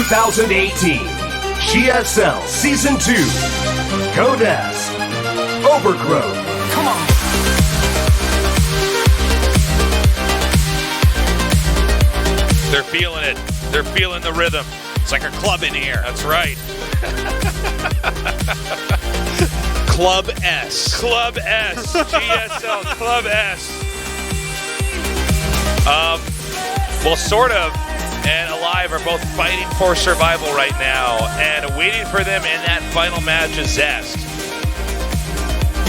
2018 GSL Season 2 Codesk Overgrowth. Come on. They're feeling it. They're feeling the rhythm. It's like a club in here. That's right. Club S. Club S. GSL Club S. Well, SortOf and aLive are both fighting for survival right now, and waiting for them in that final match is Zest.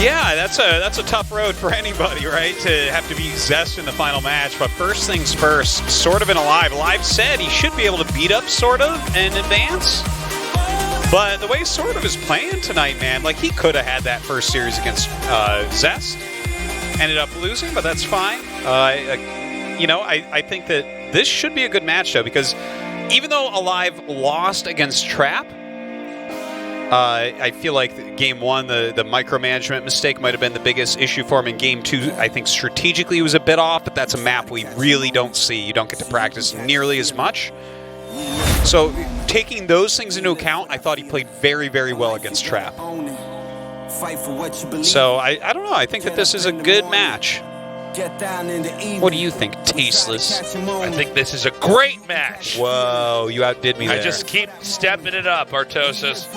Yeah, that's a tough road for anybody, right? To have to beat Zest in the final match. But first things first, SortOf and aLive. aLive said he should be able to beat up SortOf and advance. But the way SortOf is playing tonight, man, like he could have had that first series against Zest. Ended up losing, but that's fine. I think that this should be a good match, though, because even though aLive lost against Trap, I feel like Game 1, the micromanagement mistake might have been the biggest issue for him. In Game 2, I think strategically he was a bit off, but that's a map we really don't see. You don't get to practice nearly as much. So taking those things into account, I thought he played very, very well against Trap. So I don't know. I think that this is a good match. What do you think, Tasteless? I think this is a great match. Whoa, you outdid me there. I just keep stepping it up, Artosis.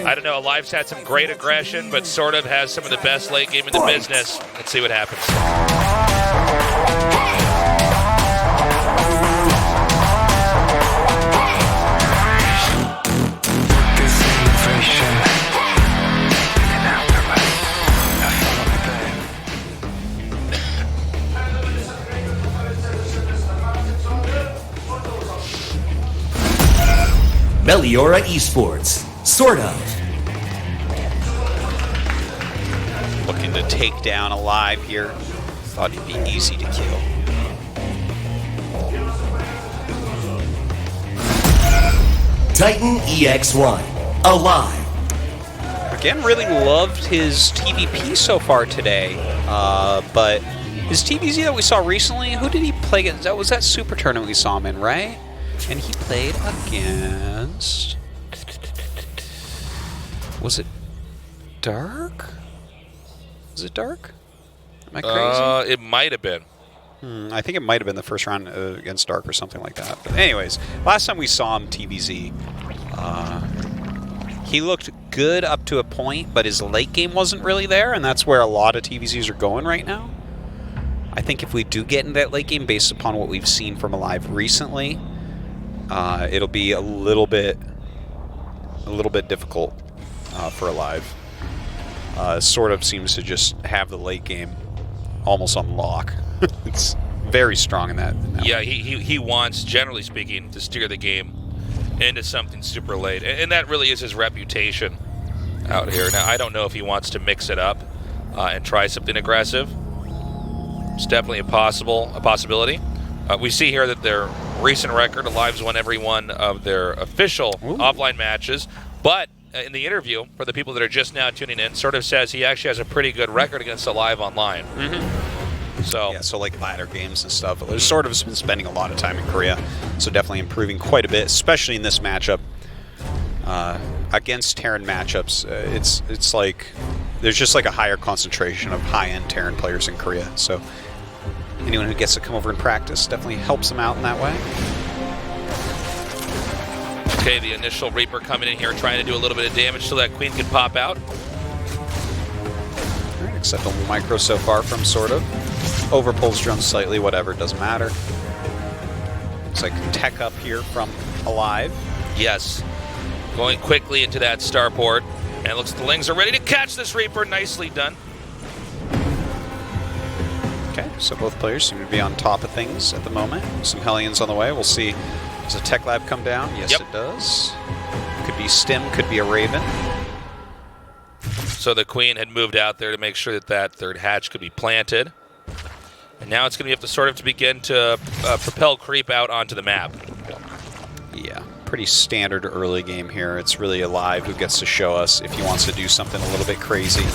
I don't know. aLive's had some great aggression, but SortOf has some of the best late game in the business. Let's see what happens. Meliora Esports, SortOf. Looking to take down aLive here. Thought he'd be easy to kill. Titan EX1, aLive. Again, really loved his TVP so far today, but his TVZ that we saw recently, who did he play against? That was that Super Tournament we saw him in, right? And he played against... Was it Dark? Was it Dark? Am I crazy? It might have been. I think it might have been the first round against Dark or something like that. But anyways, last time we saw him, TVZ, he looked good up to a point, but his late game wasn't really there, and that's where a lot of TVZs are going right now. I think if we do get into that late game based upon what we've seen from aLive recently, it'll be a little bit difficult for aLive. SortOf seems to just have the late game almost on lock. It's very strong in that Yeah, way. he wants, generally speaking, to steer the game into something super late, and that really is his reputation out here. Now, I don't know if he wants to mix it up and try something aggressive. It's definitely a possibility. We see here that their recent record, aLive's won every one of their official offline matches, but in the interview, for the people that are just now tuning in, SortOf says he actually has a pretty good record against aLive online. So yeah, so like ladder games and stuff. SortOf's been spending a lot of time in Korea, so definitely improving quite a bit, especially in this matchup. Against Terran matchups, it's like there's just like a higher concentration of high-end Terran players in Korea. So anyone who gets to come over and practice definitely helps them out in that way. Okay, the initial Reaper coming in here, trying to do a little bit of damage so that Queen can pop out. All right, acceptable micro so far from SortOf. Overpulls drone slightly, whatever, doesn't matter. Looks like tech up here from aLive. Yes, going quickly into that starport, and it looks like the Lings are ready to catch this Reaper. Nicely done. Okay, so both players seem to be on top of things at the moment. Some Hellions on the way. We'll see. Does a Tech Lab come down? Yes, it does. Could be Stim, could be a Raven. So the Queen had moved out there to make sure that that third hatch could be planted. And now it's going to be up to SortOf to begin to propel creep out onto the map. Yeah, pretty standard early game here. It's really aLive who gets to show us if he wants to do something a little bit crazy.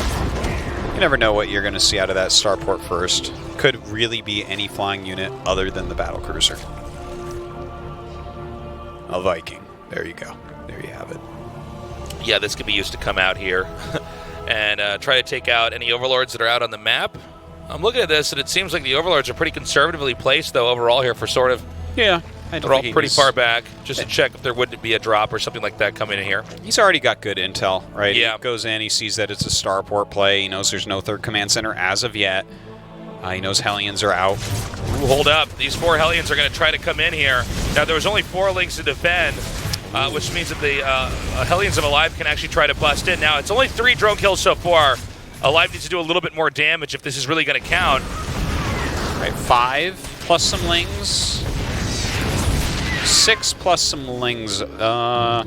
You never know what you're going to see out of that starport first. Could really be any flying unit other than the battlecruiser. a Viking. There you go. There you have it. Yeah, this could be used to come out here and try to take out any Overlords that are out on the map. I'm looking at this, and it seems like the Overlords are pretty conservatively placed, though, overall here for sort of. Yeah. They're all pretty far back, just to check if there would be a drop or something like that coming in here. He's already got good intel, right? Yeah. He goes in, he sees that it's a starport play. He knows there's no third command center as of yet. He knows Hellions are out. Ooh, hold up. These 4 Hellions are going to try to come in here. Now, there was only 4 links to defend, which means that the Hellions of aLive can actually try to bust in. Now, it's only 3 drone kills so far. aLive needs to do a little bit more damage if this is really going to count. All right, 5 plus some lings. 6 plus some lings. Well,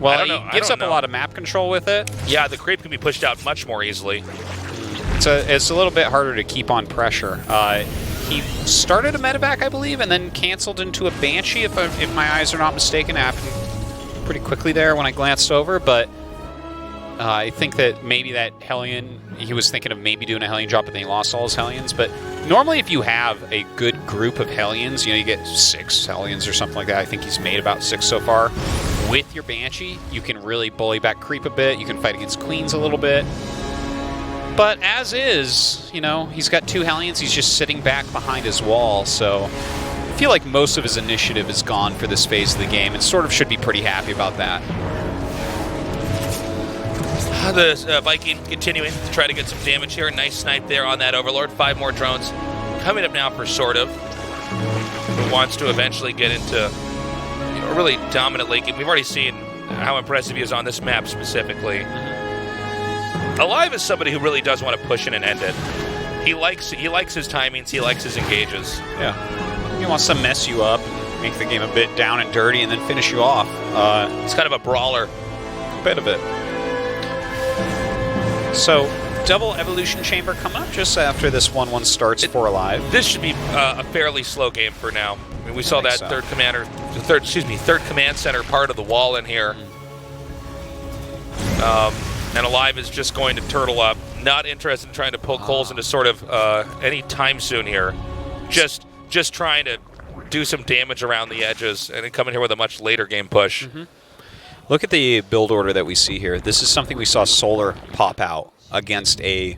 he gives up a lot of map control with it. Yeah, the creep can be pushed out much more easily. It's a little bit harder to keep on pressure. He started a medevac, I believe, and then canceled into a Banshee, if my eyes are not mistaken. It happened pretty quickly there when I glanced over, but I think that maybe that Hellion, he was thinking of maybe doing a Hellion drop, but then he lost all his Hellions. But normally if you have a good group of Hellions, you get 6 Hellions or something like that. I think he's made about 6 so far. With your Banshee, you can really bully back creep a bit. You can fight against Queens a little bit. But as is, he's got 2 Hellions. He's just sitting back behind his wall. So I feel like most of his initiative is gone for this phase of the game, and sort of should be pretty happy about that. The Viking continuing to try to get some damage here. Nice snipe there on that Overlord. 5 more drones coming up now for SortOf, who wants to eventually get into a really dominant late game. We've already seen how impressive he is on this map specifically. aLive is somebody who really does want to push in and end it. He likes his timings. He likes his engages. Yeah. He wants to mess you up, make the game a bit down and dirty, and then finish you off. He's kind of a brawler. A bit of it. So, double evolution chamber coming up just after this 1-1 starts for aLive. This should be a fairly slow game for now. I mean, we saw that third command center part of the wall in here. And aLive is just going to turtle up. Not interested in trying to poke holes into sort of any time soon here. Just trying to do some damage around the edges and then come in here with a much later game push. Mm-hmm. Look at the build order that we see here. This is something we saw Solar pop out against a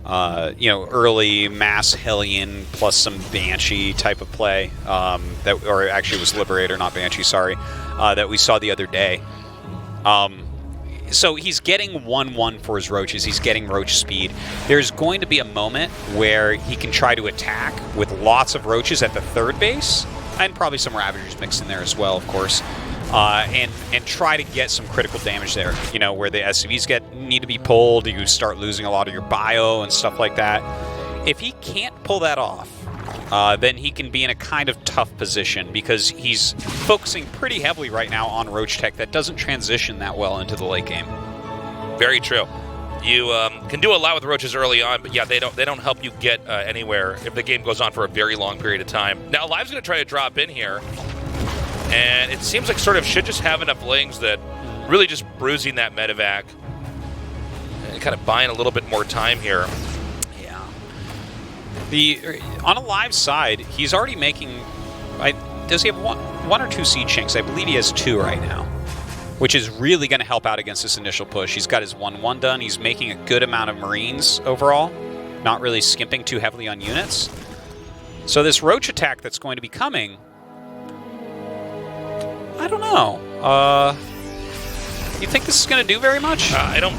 early mass Hellion plus some Banshee type of play. Or actually it was Liberator, not Banshee, sorry. That we saw the other day. So he's getting 1-1 for his roaches. He's getting roach speed. There's going to be a moment where he can try to attack with lots of roaches at the third base, and probably some Ravagers mixed in there as well, of course, and try to get some critical damage there. Where the SCVs need to be pulled, you start losing a lot of your bio and stuff like that. If he can't pull that off, then he can be in a kind of tough position because he's focusing pretty heavily right now on Roach Tech that doesn't transition that well into the late game. Very true. You can do a lot with roaches early on, but yeah, they don't help you get anywhere if the game goes on for a very long period of time. Now, aLive's going to try to drop in here, and it seems like SortOf should just have enough lings that really just bruising that medevac and kind of buying a little bit more time here. On aLive's side, he's already making. Does he have one or 2 siege tanks? I believe he has 2 right now, which is really going to help out against this initial push. He's got his 1-1 done. He's making a good amount of Marines overall, not really skimping too heavily on units. So this roach attack that's going to be coming, I don't know. You think this is going to do very much? I don't.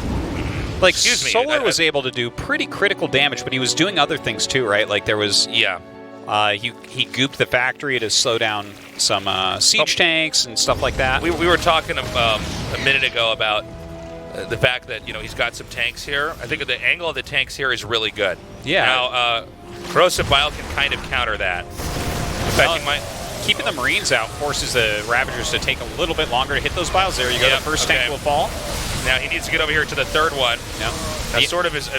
Like, excuse me, Solar was able to do pretty critical damage, but he was doing other things too, right? Like there was, he gooped the factory to slow down some siege tanks and stuff like that. We were talking a minute ago about the fact that he's got some tanks here. I think the angle of the tanks here is really good. Yeah. Now Corrosive Bile can kind of counter that. In fact, he might. Keeping the Marines out forces the Ravagers to take a little bit longer to hit those biles. There you go. The first tank will fall. Now he needs to get over here to the third one. Yeah. Now SortOf is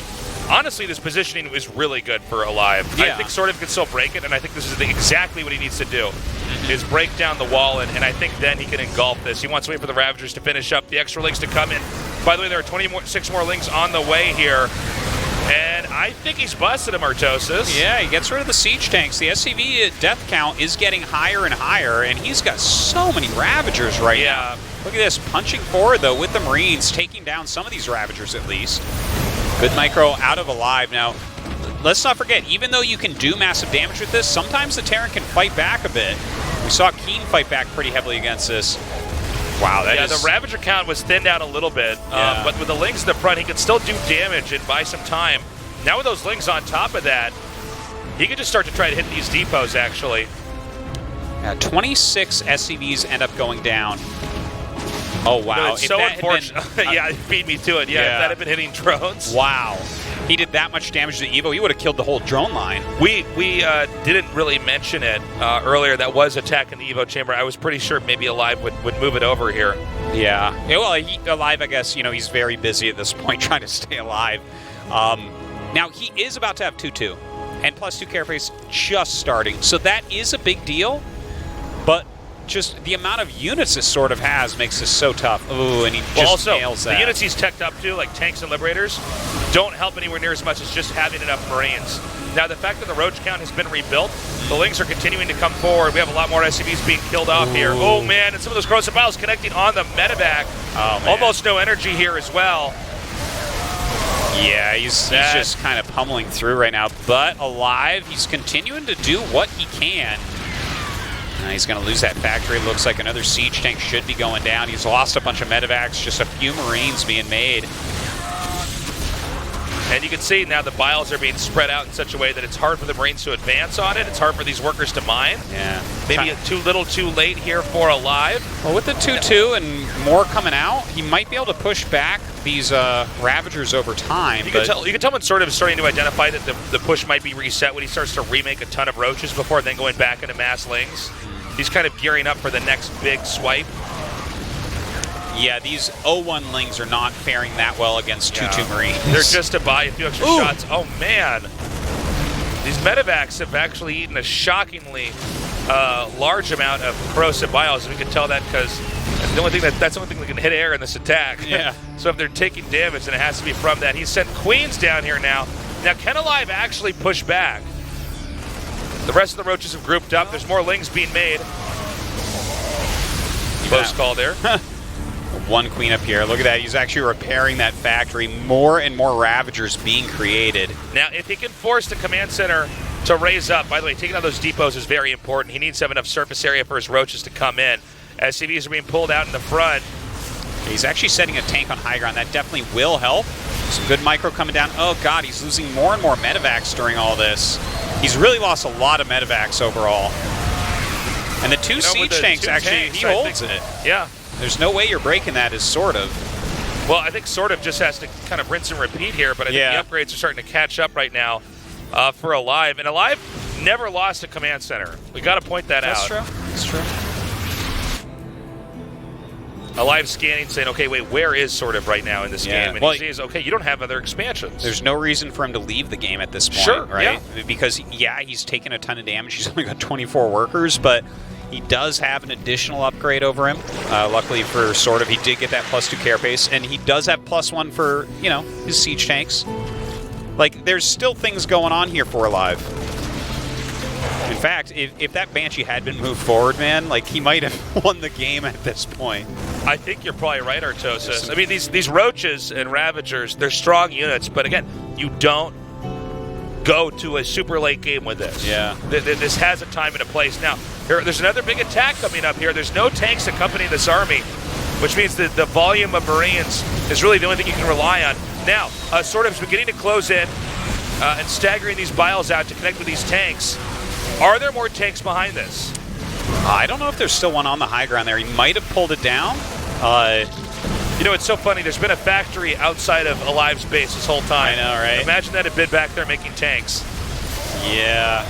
honestly, this positioning is really good for aLive. Yeah. I think SortOf can still break it, and I think this is exactly what he needs to do, is break down the wall, and I think then he can engulf this. He wants to wait for the Ravagers to finish up, the extra links to come in. By the way, there are 26 more links on the way here. And I think he's busted him, Artosis. Yeah, he gets rid of the siege tanks. The SCV death count is getting higher and higher, and he's got so many Ravagers right now. Look at this, punching forward, though, with the Marines, taking down some of these Ravagers at least. Good micro out of aLive. Now, let's not forget, even though you can do massive damage with this, sometimes the Terran can fight back a bit. We saw Keen fight back pretty heavily against this. Wow, that is... the Ravager count was thinned out a little bit, but with the Lings in the front, he could still do damage and buy some time. Now with those Lings on top of that, he could just start to try to hit these depots, actually. 26 SCVs end up going down. Oh, wow. No, it's so unfortunate. Yeah, it beat me to it. Yeah, if that had been hitting drones. Wow. He did that much damage to Evo, he would have killed the whole drone line. We didn't really mention it earlier. That was attacking the Evo chamber. I was pretty sure maybe aLive would move it over here. Yeah. Well, aLive, I guess, he's very busy at this point trying to stay alive. Now, he is about to have 2-2. And +2 carapace just starting. So that is a big deal. But just the amount of units this sort of has makes this so tough. Ooh, and he just nails that. The units he's teched up to, like tanks and liberators, don't help anywhere near as much as just having enough Marines. Now, the fact that the Roach count has been rebuilt, the Lings are continuing to come forward. We have a lot more SCVs being killed off here. Oh, man, and some of those corrosive piles connecting on the medevac. Oh, man. Almost no energy here as well. Yeah, he's just kind of pummeling through right now. But aLive, he's continuing to do what he can. He's going to lose that factory. Looks like another siege tank should be going down. He's lost a bunch of medevacs, just a few Marines being made. And you can see now the biles are being spread out in such a way that it's hard for the Marines to advance on it. It's hard for these workers to mine. Yeah. Maybe too little too late here for aLive. Well, with the 2-2 and more coming out, he might be able to push back these Ravagers over time. You can tell when SortOf is starting to identify that the push might be reset when he starts to remake a ton of Roaches before then going back into mass Lings. He's kind of gearing up for the next big swipe. Yeah, these 0-1 Lings are not faring that well against 2-2 Marines. They're just to buy a few extra shots. Oh, man. These medevacs have actually eaten a shockingly large amount of corrosive biles. And we can tell that because that's the only thing that can hit air in this attack. Yeah. So if they're taking damage, then it has to be from that. He's sent Queens down here now. Now, can aLive actually push back? The rest of the Roaches have grouped up. There's more Lings being made. Close call there. One Queen up here. Look at that. He's actually repairing that factory. More and more Ravagers being created. Now, if he can force the command center to raise up, by the way, taking out those depots is very important. He needs to have enough surface area for his Roaches to come in. SCVs are being pulled out in the front. He's actually setting a tank on high ground. That definitely will help. Some good micro coming down. Oh, God, he's losing more and more medevacs during all this. He's really lost a lot of medevacs overall. And the two siege tanks, actually, he holds it. Yeah. There's no way you're breaking that as SortOf. Well, I think SortOf just has to kind of rinse and repeat here, but I think the upgrades are starting to catch up right now for aLive. And aLive never lost a command center. We got to point that out. That's true. aLive scanning, saying, okay, wait, where is SortOf right now in this game? And he says, okay, you don't have other expansions. There's no reason for him to leave the game at this point, right? Yeah. Because, he's taken a ton of damage. He's only got 24 workers, but he does have an additional upgrade over him. Luckily for SortOf, he did get that +2 carapace, and he does have +1 for, his siege tanks. Like, there's still things going on here for aLive. In fact, if that Banshee had been moved forward, man, like, he might have won the game at this point. I think you're probably right, Artosis. I mean, these Roaches and Ravagers, they're strong units, but again, you don't go to a super late game with this. Yeah. This has a time and a place. Now, there's another big attack coming up here. There's no tanks accompanying this army, which means that the volume of Marines is really the only thing you can rely on. Now, SortOf's beginning to close in and staggering these biles out to connect with these tanks. Are there more tanks behind this? I don't know if there's still one on the high ground there. He might have pulled it down. It's so funny. There's been a factory outside of aLive's base this whole time. I know, right? Imagine that had been back there making tanks. Yeah.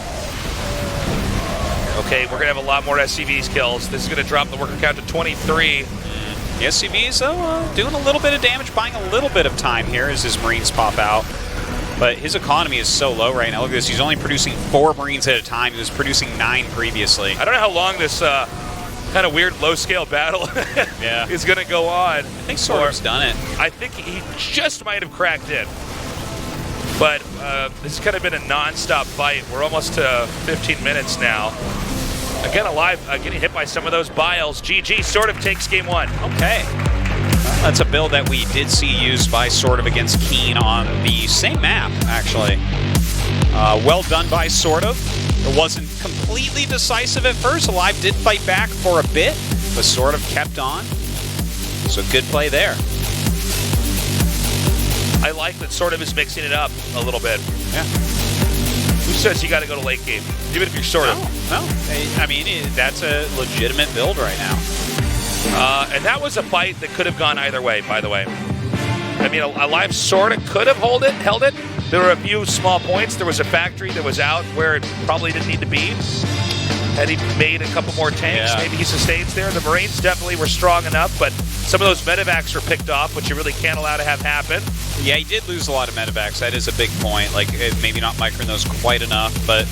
Okay, we're going to have a lot more SCVs kills. This is going to drop the worker count to 23. The SCVs, though, doing a little bit of damage, buying a little bit of time here as his Marines pop out. But his economy is so low right now. Look at this. He's only producing 4 Marines at a time. He was producing 9 previously. I don't know how long this kind of weird low-scale battle is going to go on. I think SortOf's done it. I think he just might have cracked it. But this has kind of been a non-stop fight. We're almost to 15 minutes now. Again, aLive getting hit by some of those biles. GG sort of takes game 1. Okay. Well, that's a build that we did see used by SortOf against Keen on the same map, actually. Well done by SortOf. It wasn't completely decisive at first. aLive did fight back for a bit, but SortOf kept on. So good play there. I like that SortOf is mixing it up a little bit. Yeah. Who says you got to go to late game, even if you're SortOf? No. I mean, that's a legitimate build right now. And that was a fight that could have gone either way, by the way. I mean, aLive sort of could have held it. There were a few small points. There was a factory that was out where it probably didn't need to be. Had he made a couple more tanks, maybe he sustains there. The Marines definitely were strong enough, but some of those medevacs were picked off, which you really can't allow to have happen. Yeah, he did lose a lot of medevacs. That is a big point. Like, maybe not microing those quite enough, but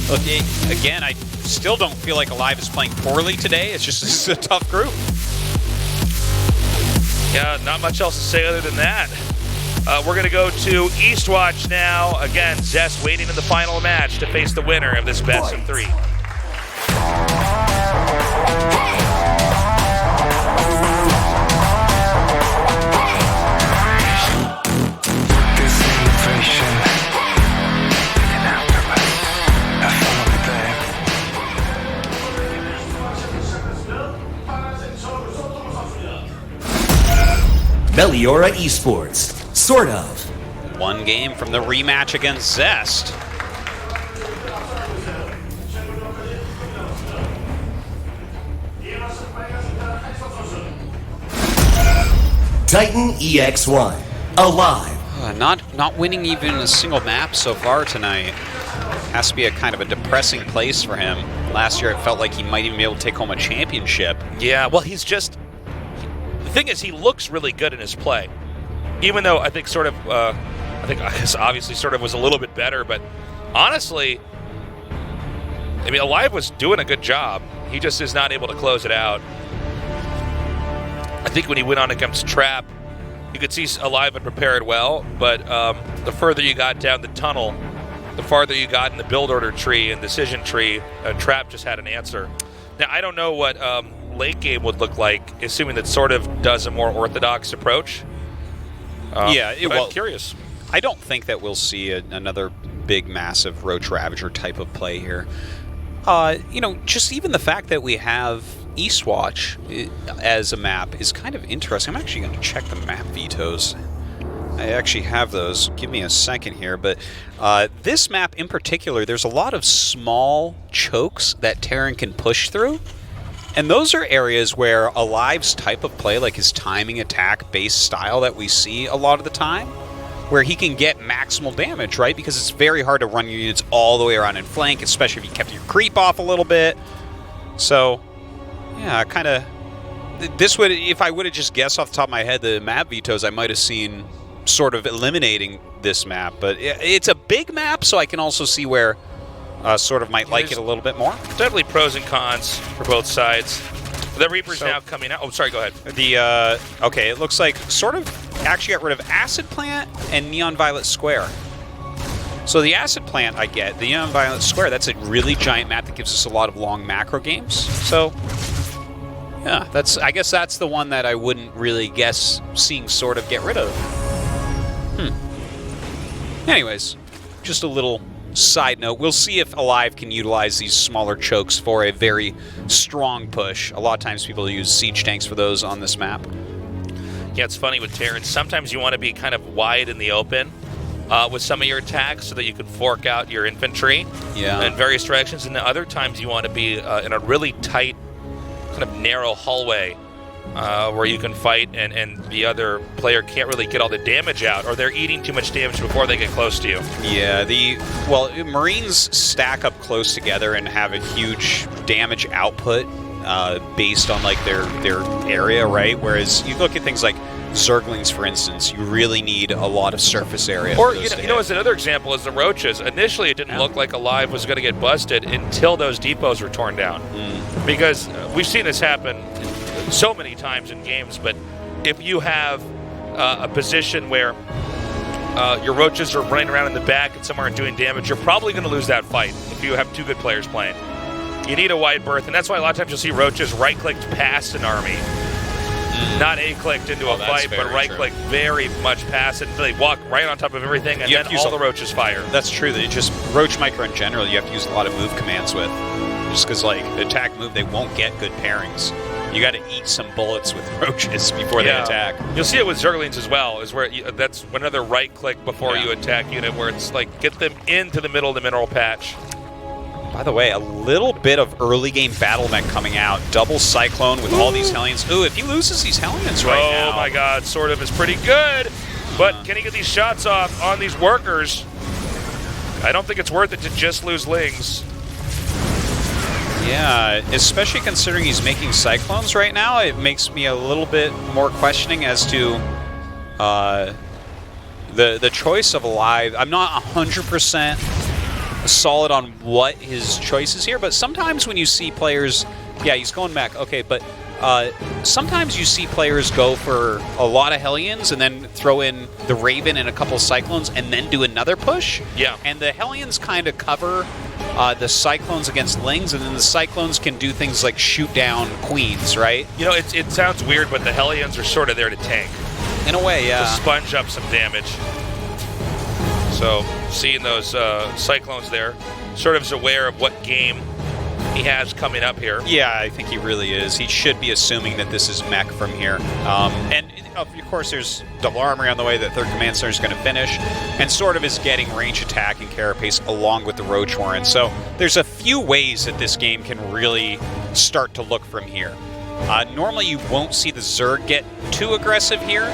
look, again, I still don't feel like aLive is playing poorly today. It's just a tough group. Yeah, not much else to say other than that. We're going to go to Eastwatch now. Again, Zest waiting in the final match to face the winner of this best of 3. Meliora Esports, SortOf. One game from the rematch against Zest. Titan EX1, aLive. Not winning even a single map so far tonight. Has to be a kind of a depressing place for him. Last year it felt like he might even be able to take home a championship. Yeah, well, he's just... The thing is, he looks really good in his play. Even though I think obviously SortOf was a little bit better, but honestly, I mean, aLive was doing a good job. He just is not able to close it out. I think when he went on against Trap, you could see aLive had prepared well, but the further you got down the tunnel, the farther you got in the build order tree and decision tree, Trap just had an answer. Now, I don't know what late game would look like, assuming that SortOf does a more orthodox approach. I'm curious. I don't think that we'll see another big, massive Roach Ravager type of play here. Just even the fact that we have Eastwatch as a map is kind of interesting. I'm actually going to check the map vetoes. I actually have those. Give me a second here. But this map in particular, there's a lot of small chokes that Terran can push through. And those are areas where aLive's type of play, like his timing attack-based style that we see a lot of the time, where he can get maximal damage, right? Because it's very hard to run your units all the way around in flank, especially if you kept your creep off a little bit. So, yeah, kind of... This would, if I would have just guessed off the top of my head the map vetoes, I might have seen SortOf eliminating this map. But it's a big map, so I can also see where SortOf might like it a little bit more. Definitely pros and cons for both sides. The Reaper's now coming out. Oh, sorry, go ahead. Okay, it looks like SortOf actually got rid of Acid Plant and Neon Violet Square. So the Acid Plant I get. The Neon Violet Square, that's a really giant map that gives us a lot of long macro games. So, yeah, I guess that's the one that I wouldn't really guess seeing SortOf get rid of. Anyways, just a little side note. We'll see if aLive can utilize these smaller chokes for a very strong push. A lot of times people use siege tanks for those on this map. Yeah, it's funny with Terran. Sometimes you want to be kind of wide in the open with some of your attacks so that you can fork out your infantry in various directions. And the other times you want to be in a really tight, kind of narrow hallway where you can fight and the other player can't really get all the damage out, or they're eating too much damage before they get close to you. Yeah, Marines stack up close together and have a huge damage output based on like their area, right? Whereas you look at things like Zerglings, for instance, you really need a lot of surface area. Or, as another example is the Roaches. Initially, it didn't look like aLive was going to get busted until those depots were torn down. Because we've seen this happen so many times in games, but if you have a position where your roaches are running around in the back and some aren't doing damage, you're probably going to lose that fight if you have two good players playing. You need a wide berth, and that's why a lot of times you'll see roaches right-clicked past an army. Not A-clicked into a fight, but right-clicked very much past it. They walk right on top of everything, and then all the roaches fire. That's true. They just roach micro in general, you have to use a lot of move commands with. Just because, like, attack move, they won't get good pairings. You got to eat some bullets with roaches before they attack. You'll see it with Zerglings as well. Is where that's another right-click before you attack unit, where it's like get them into the middle of the mineral patch. By the way, a little bit of early game battle mech coming out. Double Cyclone with all these Hellions. Ooh, if he loses these Hellions right now. Oh my god, SortOf is pretty good. But can he get these shots off on these workers? I don't think it's worth it to just lose Lings. Yeah, especially considering he's making Cyclones right now, it makes me a little bit more questioning as to the choice of aLive. I'm not 100% solid on what his choice is here, but sometimes when you see players, yeah, he's going back, okay, but sometimes you see players go for a lot of Hellions and then throw in the Raven and a couple Cyclones and then do another push. Yeah. And the Hellions kind of cover the Cyclones against Lings, and then the Cyclones can do things like shoot down Queens, right? You know, it sounds weird, but the Hellions are sort of there to tank. In a way, yeah. To sponge up some damage. So, seeing those Cyclones there, sort of is aware of what game he has coming up here. Yeah, I think he really is. He should be assuming that this is mech from here. And, of course, there's double armory on the way that 3rd Command Center is going to finish, and SortOf is getting range attack and carapace along with the Roach Warren. So there's a few ways that this game can really start to look from here. Normally you won't see the Zerg get too aggressive here,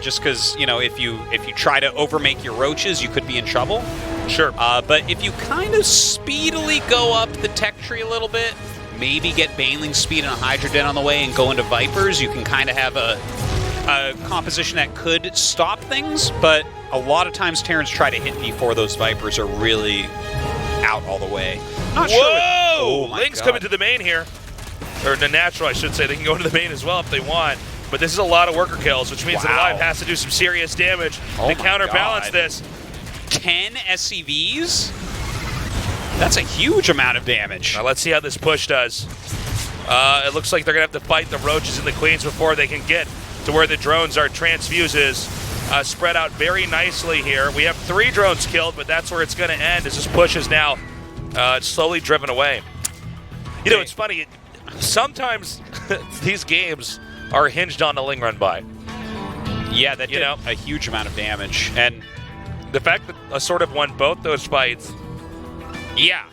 just because, you know, if you try to overmake your roaches, you could be in trouble. Sure. But if you kind of speedily go up the tech tree a little bit, maybe get Baneling speed and a Hydra Den on the way and go into Vipers, you can kind of have a composition that could stop things, but a lot of times Terrans try to hit before those Vipers are really out all the way. Not sure. Whoa! Lings coming to the main here. Or the natural, I should say. They can go into the main as well if they want. But this is a lot of worker kills, which means that aLive has to do some serious damage to counterbalance this. 10 SCVs? That's a huge amount of damage. Now let's see how this push does. It looks like they're going to have to fight the Roaches and the Queens before they can get to where the drones are. Transfuses spread out very nicely here. We have 3 drones killed, but that's where it's going to end as this push is now slowly driven away. You know, it's funny. Sometimes these games are hinged on a Ling run by. Yeah, that did a huge amount of damage. And the fact that SortOf won both those fights. Yeah,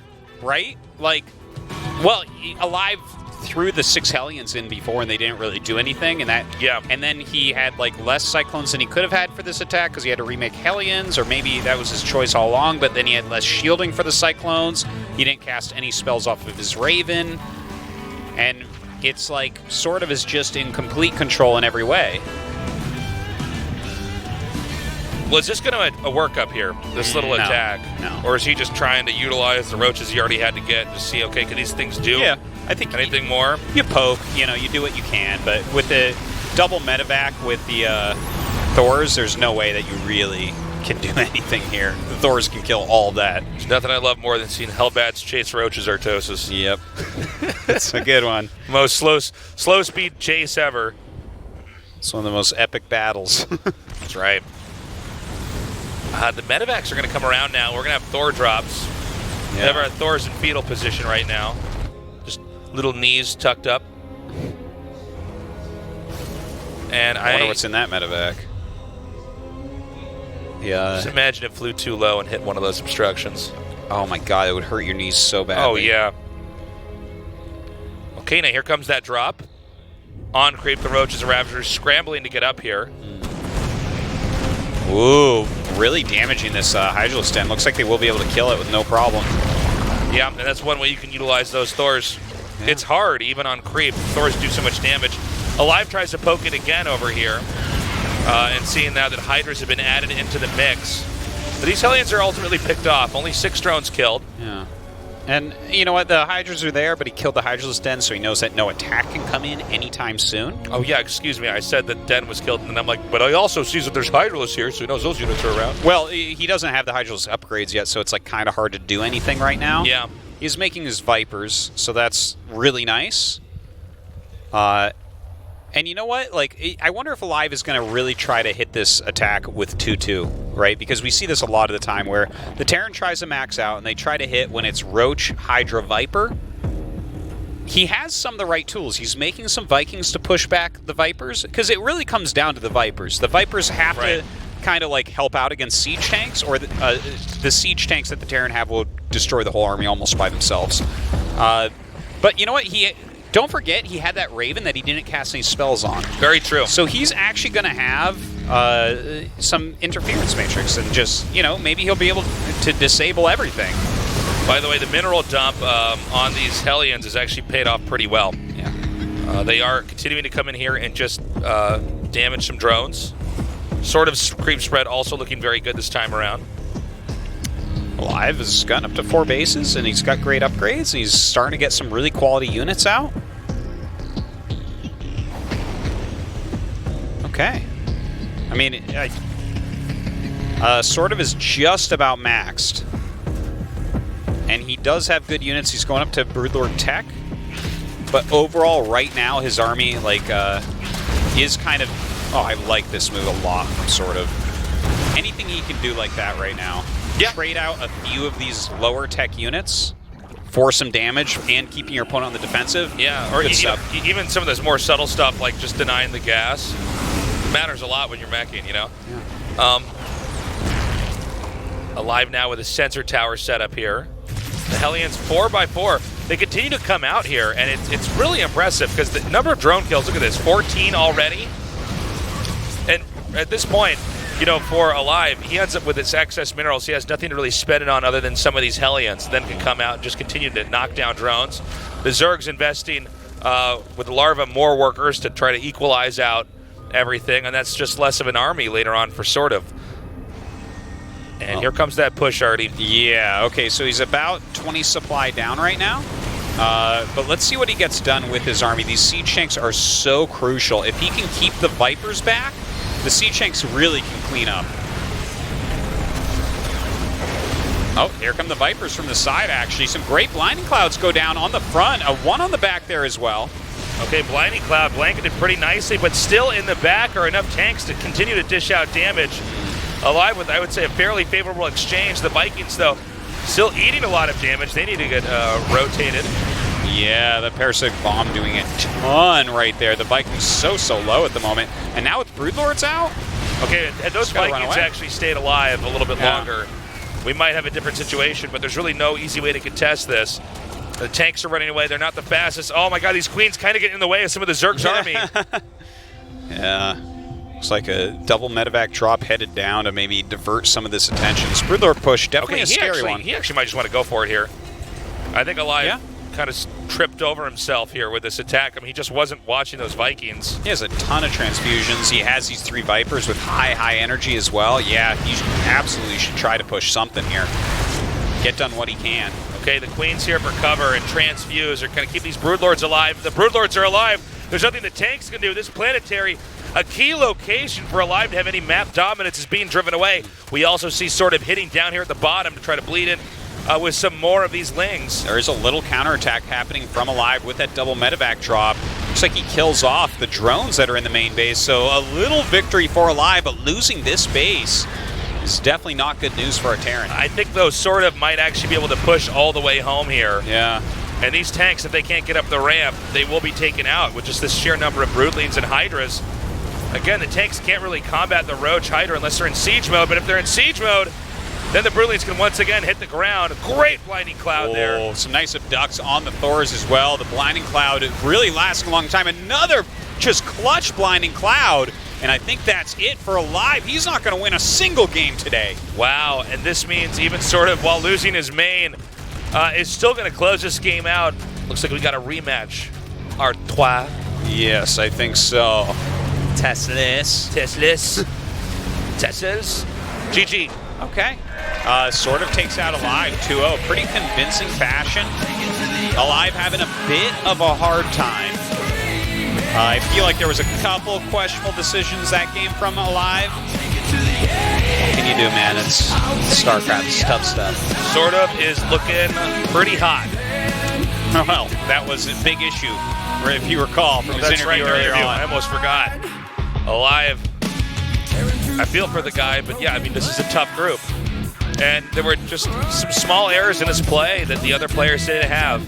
right? Like, well, aLive threw the 6 Hellions in before and they didn't really do anything. And and then he had like less Cyclones than he could have had for this attack because he had to remake Hellions, or maybe that was his choice all along, but then he had less shielding for the Cyclones. He didn't cast any spells off of his Raven. And it's like SortOf is just in complete control in every way. Well, is this going to work up here, this little attack? No. Or is he just trying to utilize the roaches he already had to get to see, okay, can these things do I think anything more? You poke, you do what you can, but with the double medevac with the Thors, there's no way that you really can do anything here. The Thors can kill all that. There's nothing I love more than seeing Hellbats chase roaches Artosis. Yep. It's a good one. Most slow speed chase ever. It's one of the most epic battles. That's right. The medevacs are going to come around now. We're going to have Thor drops. We have our Thor's in fetal position right now. Just little knees tucked up. And I wonder what's in that medevac. Yeah. Just imagine it flew too low and hit one of those obstructions. Oh my god, it would hurt your knees so badly. Oh yeah. Okay, now here comes that drop. On creep the Roaches and Ravagers scrambling to get up here. Ooh, really damaging this Hydralisk Den. Looks like they will be able to kill it with no problem. Yeah, and that's one way you can utilize those Thors. Yeah. It's hard, even on creep. Thors do so much damage. aLive tries to poke it again over here. And seeing now that Hydras have been added into the mix. But these Hellions are ultimately picked off. Only 6 drones killed. Yeah. And you know what? The Hydras are there, but he killed the Hydra's den, so he knows that no attack can come in anytime soon. Oh, yeah, excuse me. I said that Den was killed, and then I'm like, but I also see that there's Hydralis here, so he knows those units are around. Well, he doesn't have the Hydralis upgrades yet, so it's like kind of hard to do anything right now. Yeah. He's making his Vipers, so that's really nice. And you know what? Like, I wonder if aLive is going to really try to hit this attack with 2-2, right? Because we see this a lot of the time where the Terran tries to max out, and they try to hit when it's Roach, Hydra, Viper. He has some of the right tools. He's making some Vikings to push back the Vipers, because it really comes down to the Vipers. The Vipers have to kind of like help out against siege tanks, or the siege tanks that the Terran have will destroy the whole army almost by themselves. But you know what? Don't forget, he had that Raven that he didn't cast any spells on. Very true. So he's actually going to have some interference matrix, and just, you know, maybe he'll be able to disable everything. By the way, the mineral dump on these Hellions has actually paid off pretty well. Yeah. They are continuing to come in here and just damage some drones. Sort of creep spread also looking very good this time around. aLive has gotten up to 4 bases, and he's got great upgrades. He's starting to get some really quality units out. Okay. I mean, SortOf is just about maxed. And he does have good units. He's going up to Broodlord Tech. But overall, right now, his army, like, is kind of... Oh, I like this move a lot from SortOf. Anything he can do like that right now. Yeah. Trade out a few of these lower tech units for some damage and keeping your opponent on the defensive. Yeah, or even some of this more subtle stuff like just denying the gas matters a lot when you're meching, you know? Yeah. aLive now with a sensor tower set up here. The Hellions 4x4. They continue to come out here, and it's really impressive because the number of drone kills, look at this, 14 already. And at this point, you know, for aLive, he ends up with its excess minerals. He has nothing to really spend it on other than some of these Hellions. Then can come out and just continue to knock down drones. The Zerg's investing with the Larva more workers to try to equalize out everything, and that's just less of an army later on for SortOf. And here comes that push, Artie. Yeah, okay, so he's about 20 supply down right now. But let's see what he gets done with his army. These siege tanks are so crucial. If he can keep the Vipers back, the siege tanks really can clean up. Oh, here come the Vipers from the side, actually. Some great Blinding Clouds go down on the front. A 1 on the back there as well. Okay, Blinding Cloud blanketed pretty nicely, but still in the back are enough tanks to continue to dish out damage. aLive with, I would say, a fairly favorable exchange. The Vikings, though, still eating a lot of damage. They need to get rotated. Yeah, the Parasitic Bomb doing a ton right there. The Vikings so low at the moment. And now with Broodlords out? Okay, and those Vikings actually stayed alive a little bit longer. We might have a different situation, but there's really no easy way to contest this. The tanks are running away. They're not the fastest. Oh, my God, these Queens kind of get in the way of some of the Zerg's army. Yeah. Looks like a double medevac drop headed down to maybe divert some of this attention. Broodlord push, definitely a scary one. He actually might just want to go for it here. I think aLive kind of tripped over himself here with this attack. I mean, he just wasn't watching those Vikings. He has a ton of transfusions. He has these 3 Vipers with high energy as well. Yeah, he absolutely should try to push something here. Get done what he can. Okay, the Queen's here for cover, and transfuse are going to keep these Broodlords alive. The Broodlords are alive. There's nothing the tanks can do. This planetary, a key location for aLive to have any map dominance, is being driven away. We also see SortOf hitting down here at the bottom to try to bleed in with some more of these Lings. There is a little counterattack happening from aLive with that double medevac drop. Looks like he kills off the drones that are in the main base, so a little victory for aLive, but losing this base is definitely not good news for a Terran. I think, though, SortOf might actually be able to push all the way home here. Yeah. And these tanks, if they can't get up the ramp, they will be taken out with just this sheer number of Broodlings and Hydras. Again, the tanks can't really combat the Roach Hydra unless they're in siege mode, but if they're in siege mode, then the Broodlings can once again hit the ground. Great Blinding Cloud there. Some nice abducts on the Thors as well. The Blinding Cloud really lasting a long time. Another just clutch Blinding Cloud. And I think that's it for aLive. He's not going to win a single game today. Wow, and this means even SortOf, while losing his main, is still going to close this game out. Looks like we got a rematch. Artois. Yes, I think so. Teslas. Teslas. GG. Okay. SortOf takes out aLive 2-0. Pretty convincing fashion. aLive having a bit of a hard time. I feel like there was a couple questionable decisions that game from aLive. What can you do, man? It's StarCraft. It's tough stuff. SortOf is looking pretty hot. Well, that was a big issue, if you recall, from his interview earlier on. I almost forgot. aLive, I feel for the guy, but yeah, I mean, this is a tough group. And there were just some small errors in his play that the other players didn't have.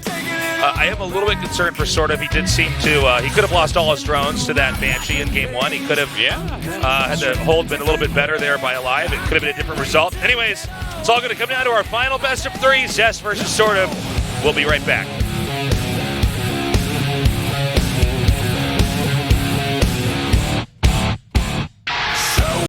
I am a little bit concerned for SortOf. He did seem to, he could have lost all his drones to that Banshee in game one. He could have had the hold been a little bit better there by aLive. It could have been a different result. Anyways, it's all going to come down to our final best of three, Zest versus SortOf. We'll be right back.